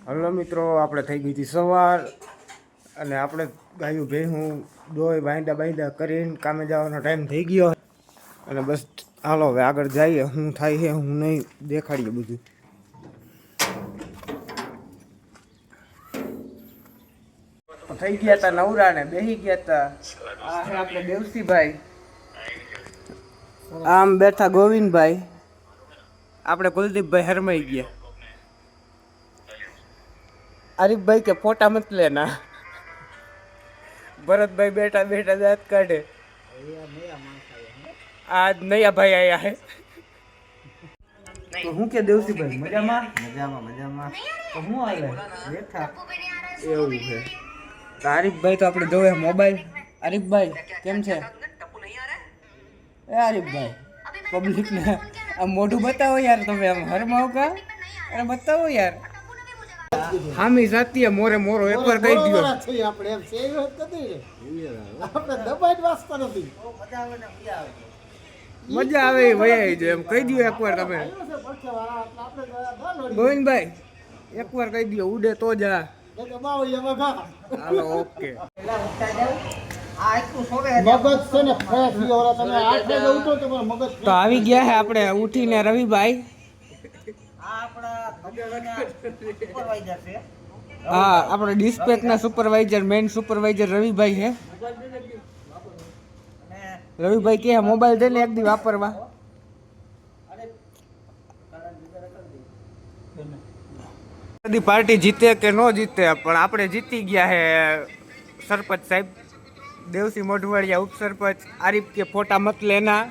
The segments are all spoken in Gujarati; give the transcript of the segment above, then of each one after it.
હલો મિત્રો, આપણે થઈ ગઈ હતી સવાર અને આપણે ગાયું ભેહું દોય બાંધા કરીને કામે જવાનો ટાઈમ થઈ ગયો અને બસ હાલો હવે આગળ જઈએ. શું થાય છે હું નહીં દેખાડીએ બધું. થઈ ગયા હતા નવરા ને બેસી ગયા હતા. આ છે આપણે દેવસીભાઈ, આમ બેઠા ગોવિંદભાઈ, આપણે કુલદીપભાઈ હરમાઈ ગયા. આરીફભાઈ કે ફોટા મત લેના. ભરતભાઈ બેઠા બેઠા દાંત કાઢે. આજ નયા ભાઈ આયા હે. તો હું કે દેવસીભાઈ મજામાં મજામાં તો હું હાલે બેઠા એવું છે. તો આરીફભાઈ તો આપણે જોવે મોબાઈલ. આરીફભાઈ કેમ છે? એ આરીફભાઈ પબ્લિકને આમ મોઢું બતાવો યાર, તમે આમ હરમાવ કા અરે બતાવો યાર. હામી જાતીએ મોરે મોરો એકવાર કહી દયો. આપણે એમ સેવ નથી આપણે દબાઈ વાસતા નથી. મજા આવે વયા જો એમ કહી દયો એકવાર તમે. ગોવિંદભાઈ એકવાર કહી દયો ઉડે તો જા. Hello okay. તો આવી ગયા હે આપણે ઉઠીને રવિભાઈ. હા આપણે ડિસ્પેચ ના સુપરવાઇઝર મેઇન સુપરવાઇઝર રવિભાઈ છે. રવિભાઈ કે મોબાઈલ દે ને એક દી વાપરવા. બધી પાર્ટી જીતે કે ન જીતે પણ આપણે જીતી ગયા હે. સરપંચ સાહેબ દેવસી મોઢવાડિયા ઉપસરપંચ. આરીફ કે ફોટા મત લેના.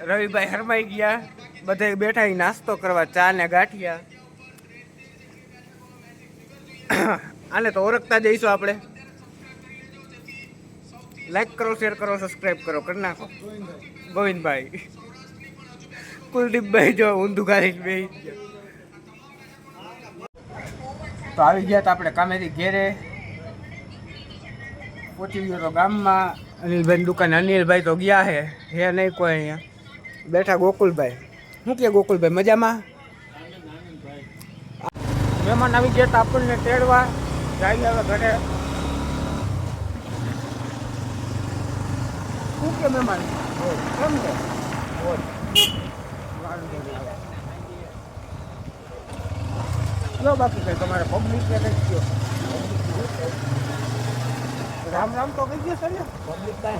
રવિભાઈ હરમાઈ ગયા. બધા બેઠા નાસ્તો કરવા, ચા ને ગાંઠિયા. આને તો ઓળખતા જઈશું આપણે. લાઈક કરો, શેર કરો, સબસ્ક્રાઈબ કરો, કરી નાખો. ગોવિંદભાઈ, કુલદીપભાઈ જો ઊંધું ગાડીને બેસી ગયા. તો આવી ગયા તો આપણે કામેથી ઘેરે પહોંચી ગયો તો ગામમાં. અનિલભાઈની દુકાને અનિલભાઈ તો ગયા હે નહીં કોઈ અહીંયા. બેઠા ગોકુલભાઈ. શું કે ગોકુલભાઈ મજામાં? મહેમાન આવી ગયા તો આપણને તેડવા જાય હવે ઘરે. શું કે મહેમાન કેમ છે? બાકી કઈ તમારે પબ્લિક ને કઈ ગયો રામ રામ તો કઈ ગયો સર ને પબ્લિક કઈ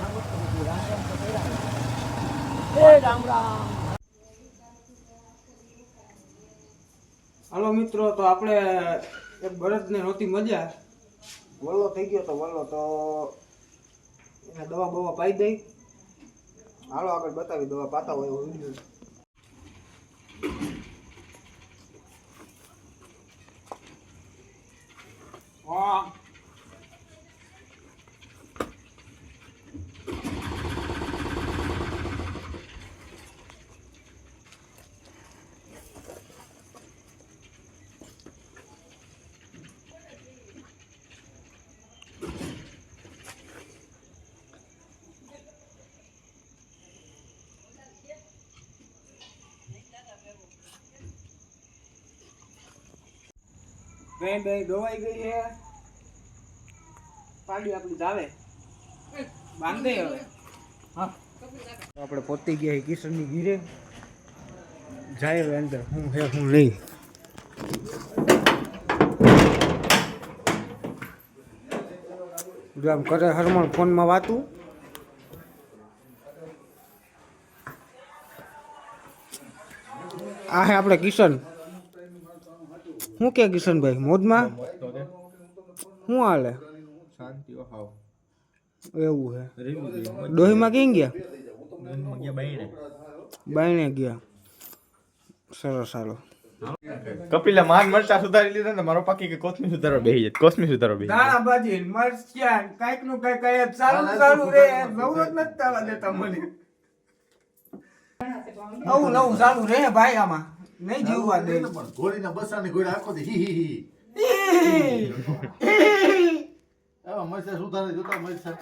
રામ રામ તો કર્યા. રામ રામ. હાલો મિત્રો, તો આપણે એક બળદને નહોતી મજા. વલ્લો થઈ ગયો તો વલ્લો તો એને દવા બવા પાઈ દઈ. હાલો આગળ બતાવી દવા પાતા હોય એવું વિડીયો. હા બે દવાઈ ગઈ છે. પાડી આપણી જાવે બાંધે હવે. હા આપણે પહોંચી ગયા કિશનની ઘીરે. જાય હવે અંદર હું હે હું નહીં. જો આમ કરે હરમણ ફોનમાં વાતું. આ હે આપણે કિશન. શું કે કિશનભાઈ મોજમાં? શું હાલે? એવું છે. ડોહીમાં ક્યાં ગયા? બાયણે ગયા. સરસ. હાલો કપિલા માન મરચા સુધારી લીધા ને મારો પાકી કે કોથમી સુધારો બેહી જાય. કોથમી સુધારો બેહી દાણા ભાજી મરચા કાઈક નું કઈ કઈ ચાલુ રે. નવરોજ નથી થવા દેતા મને. નવું ચાલુ રે ભાઈ. આમાં નહીં જીવવા દે. ઘોડીના બસાને ઘોડા આખો દે હી હી હી. આવા મરચા સુધારે જોતા મરચા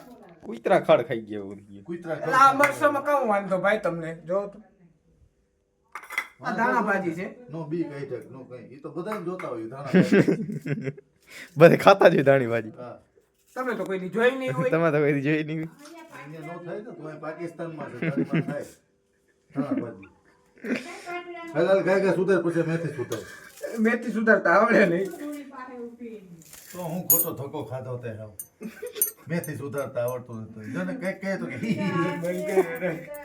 કુતરા ખડ ખાઈ ગયા. કુતરા આ મરચામાં કામ વાંધો ભાઈ તમને જો તો. આ ધાણા ભાજી છે. નો બી કઈ ઠેક નો કઈ ઈ તો બધાને જોતા હોય ધાણા ભાજી. બધે ખાતા જ હોય ધાણી ભાજી. હા તમે તો કોઈ દી જોઈ નહીં હોય. તમે તો કોઈ દી જોઈ નહીં હોય. અહીંયા નો થાય ને તો અહીં પાકિસ્તાનમાં છે તારીમાં થાય ધાણા ભાજી. હાલ ગાય સુધાર પછી મેથી સુધાર. મેથી સુધારતા આવડે નહીં. તો હું ખોટો ધક્કો ખાધો તે હાવ. મેથી સુધારતા આવડતું નથી. જોને કઈ કહે તો કે હી હી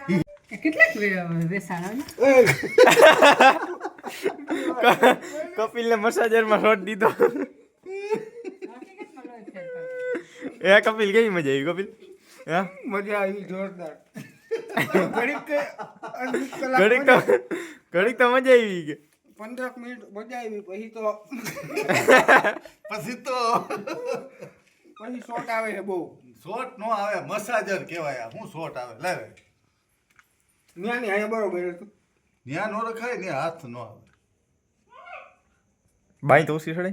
હી. કેટલાક વેસાણ આવે કપિલને મસાજરમાં શોટ દીધો. એ કપિલ કેવી મજા આવી કપિલ? હા મજા આવી જોરદાર. ઘડીક તો મજા આવી કે 15 મિનિટ મજા આવી પછી તો શોટ આવે છે બહુ. શોટ નો આવે મસાજર કહેવાય આ. હું શોટ આવે લાવે ન્યા ની અહીંયા બરોબર હતું. ન્યા નો રખાય ને હાથ નો આવે. બાઈ તો ઓછી સડે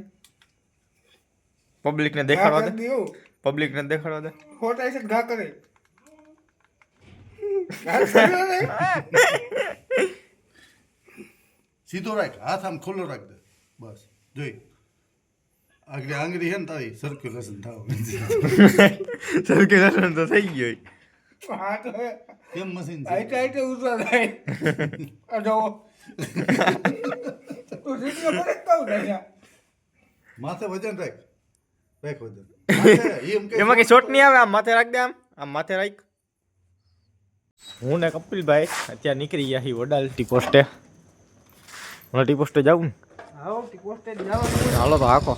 પબ્લિકને દેખાડવા દે. દેવું પબ્લિકને દેખાડવા દે. ખોટા છે ઘા કરે. સીધો રાખ હાથ આમ ખુલ્લો રાખ દે બસ જોઈ આગળ આંગળી હે ને તારી સર્ક્યુલેશન થાવ. સર્ક્યુલેશન તો થઈ ગયો. હા તો કેમ મશીન છે આઈટે આઈટે ઉતરા થાય. આ જો તું સીધો મને કહું ને માથે વજન રાખ રાખ વજન માથે એમ કે એમાં કઈ શોટ નહીં આવે. આમ માથે રાખ દે. આમ માથે રાખ. હું ને કપિલભાઈ અત્યારે નીકળી ગયા છીએ વડાલ ટી પોસ્ટે. મને ટી પોસ્ટે જાવું ને. આવો ટીપોસ્ટે જવાનું. હાલો તો હાકો.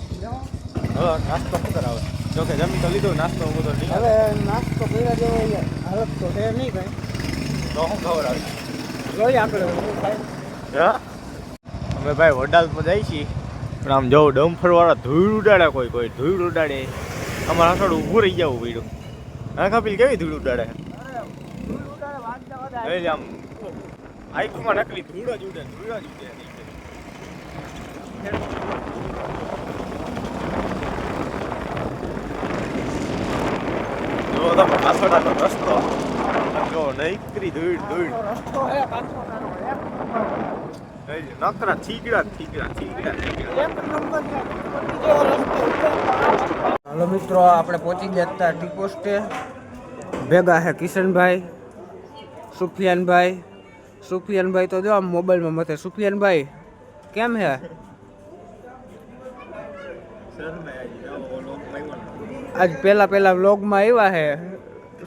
હવે નાસ્તો શું કરાવે? જો કે જમી તો લીધો નાસ્તો બધો નહીં. હવે નાસ્તો કર્યા જેવો હાલત તો છે નહીં કઈ. તો હું ખવડાવી. જોઈ આપણે હા અમે ભાઈ વડાલ પર જઈએ છીએ પણ આમ જો ડમ્ફર વાળા ધૂળ ઉડાડે કોઈ ધૂળ ઉડાડે. અમારા થોડું ઊભું રહી જવું પડ્યું. હા કપિલ કેવી ધૂળ ઉડાડે? આમ આઈફોનમાં નકલી ધૂળ જ ઉડે. જો તમે પાછળનો રસ્તો જો નકરી ધૂળ રસ્તો હે પાછો નકરા થીગડા. હાલો મિત્રો આપણે પહોંચી ગયા હતા ટી પોસ્ટે. ભેગા હે કિશનભાઈ, સુફિયાનભાઈ તો જો આમ મોબાઈલમાં મતે. સુફિયાનભાઈ કેમ હે? આજ પહેલા વ્લોગમાં આવ્યા હે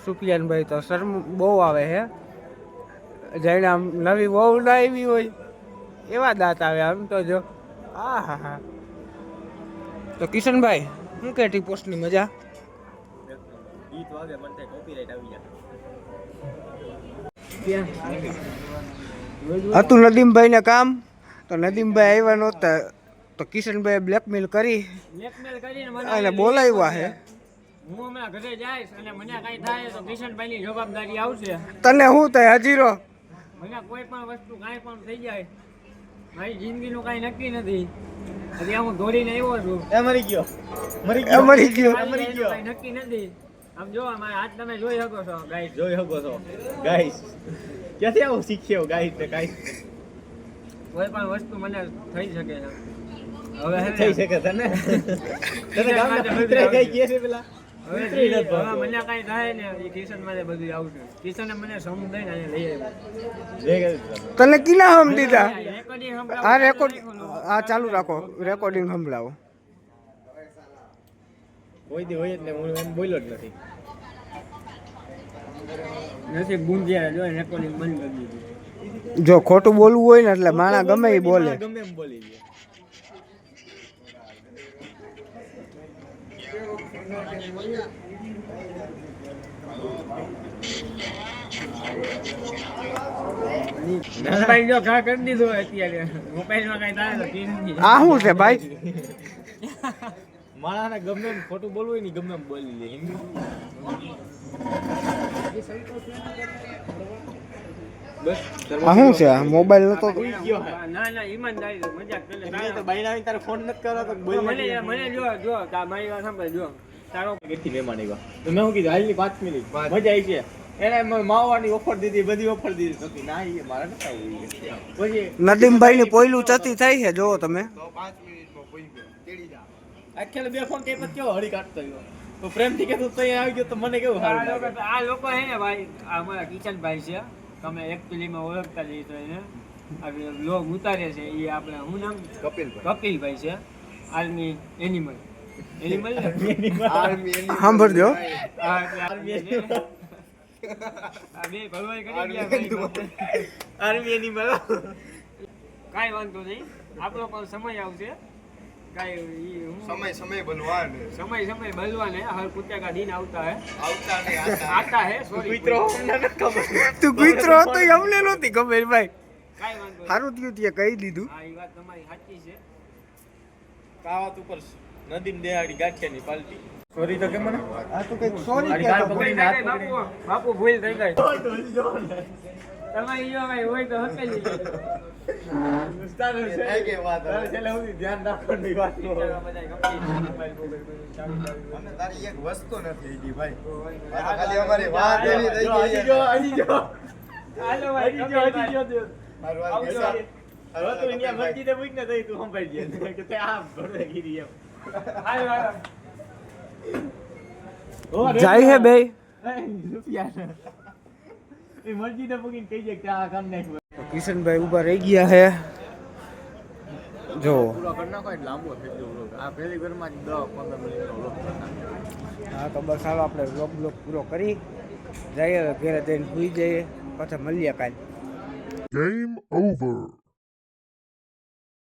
સુફિયાનભાઈ. તો શરમ બહુ આવે હે. જાણે આમ નવી વહુ ના આવી હોય એવા દાંત આવે આમ તો જો. હા તો કિશનભાઈ શું કે ટી પોસ્ટની મજા? હતું નદીમભાઈ ને કામ તો નદીમભાઈ આવ્યા નહોતા તો કિશનભાઈ બ્લેકમેલ કરીને મને બોલાવ્યા હે. હું હમણાં ઘરે જઈશ અને મને કઈ થાય તો કિશનભાઈની જવાબદારી આવશે. તને શું થાય હજીરો? મને કોઈ પણ વસ્તુ કાંઈ પણ થઈ જાય મારી જિંદગીનું કાંઈ નક્કી નથી. હજી હું દોડીને આવ્યો છું. મરી ગયો. મરી ગયો. કાંઈ નક્કી નથી. આમ જો મારા હાથ તમે જોઈ શકો છો ગાઈસ. જોઈ શકો છો ગાઈસ. ક્યાંથી આવું શીખ્યો ગાઈસ ને ગાઈસ? કોઈ પણ વસ્તુ મને થઈ શકે છે. હવે થઈ શકે તને ગામના મિત્ર કઈ કહે છે પેલા હવે મને કાંઈ થાય ને એ કિશન માટે બધું આવશે. કિશને મને સમજાઈને અહીંયા લઈ આવ્યો. તને કિના હમ દીધા? રેકોર્ડિંગ સંભળાવો. આ રેકોર્ડ આ ચાલુ રાખો. રેકોર્ડિંગ સંભળાવો. કોઈ દી હોય જ ને હું એમ બોલ્યો જ નથી ગુંજ્યા જો રેકોર્ડિંગ બંધ કરી દીધું. જો ખોટું બોલવું હોય ને એટલે માણા ગમે એ બોલે. ગમે એમ બોલી દે. મોબાઈલ જો ઘા કરી દીધો અત્યારે. મોબાઈલમાં કઈ થાય તો કિશનની. આ શું છે ભાઈ? માણસને ગમે એમ ખોટું બોલવું હોય ને ગમે એમ બોલી દે. આ શું છે? આ મોબાઈલ નતો ના ઈમાનદારી મજાક કરે. તો બાઈને આવીને તારે ફોન નથી કરો તો બોલ. મને જો મારી વાત સાંભળ જો તારો કેટલી મહેમાન આવ્યા તો મેં શું કીધું હાલની 5 મિનિટ મજા આવી છે એને માવાની ઓફર દીધી, બધી ઓફર દીધી હતી. ના એ મારે નથી આવવું ઈ કે. પછી નદીમભાઈ ની પોયલું ચતી થઈ છે જોવો તમે. આખેલે બે ફોન કે કેવો હળી કાઢતો ગયો. તો પ્રેમથી કીધું તો અહીં આવી ગયો તો મને કેવું સારું લાગે. આ લોકો હે ને ભાઈ, આ અમારા કિચનભાઈ છે, તમે એકચ્યુઅલીમાં ઓળખતા જઈએ તો એને આ લોગ ઉતારે છે એ આપણે શું નામ, કપિલભાઈ છે, આર્મી એનિમલ સાંભળજો. આર્મી આ બે ભલવાઈ કરી ગયા ભાઈ. Army animal. કાંઈ વાંધો નહીં, આપણો પણ સમય આવશે. સમય બલવાન સમય બલવાન है, हर कुत्ते का दिन आता है, આવતા है sorry. મિત્રો અમને નથી ખબર. તું કૂતરો હતો એ અમને નહોતી ખબર ભાઈ. કાંઈ વાંધો નહીં. સારું થયું તે કહી દીધું. હા, એ વાત તમારી સાચી છે. કાવત ઉપર નદીમ દેહાડી ગાંઠિયાની પાલટી. સોરી તો કે મને આ તો કઈક સોરી મારી ગાળ કહેતો. પકડીને હાથ પકડીને. બાપુ ભૂલ થઈ ગઈ. તમે ઈયો ભાઈ હોય તો હકેલી લો. તારું છે કે વાત તારું છેલ્લે સુધી ધ્યાન રાખવાની વાત નો હોય. અને તારી એક વસ્તુ નથી ઈડી ભાઈ. આ તો ખાલી અમારી વાત એવી થઈ ગઈ છે. હજી જો હાલો ભાઈ, હજી જો મારું વાત આવજો. બેસા. હવે તું અહીંયા મરજી ને પૂછ ને તઈ તું સંભાળી દે કે તે આ ભરવે ગીરી એમ. હાલો હાલો. ઓ, રે જાય હે બે. એ, રૂપિયા એ મરજી ને પૂછીને કહી દે કે આ કામ નાખ. કિશનભાઈ ઉભા રહી ગયા હે. જો પૂરો કરી નાખો એટલે લાંબો થઈ ગયો વ્લોગ. આ પહેલી ઘરમાં 10-15 મિનિટનો વ્લોગ કરતા. હા તો બસ હાલો આપણે બ્લોગ પૂરો કરી જઈએ, ઘરે જઈને સુઈ જઈએ, પાછા મળીએ કાલે. Game over.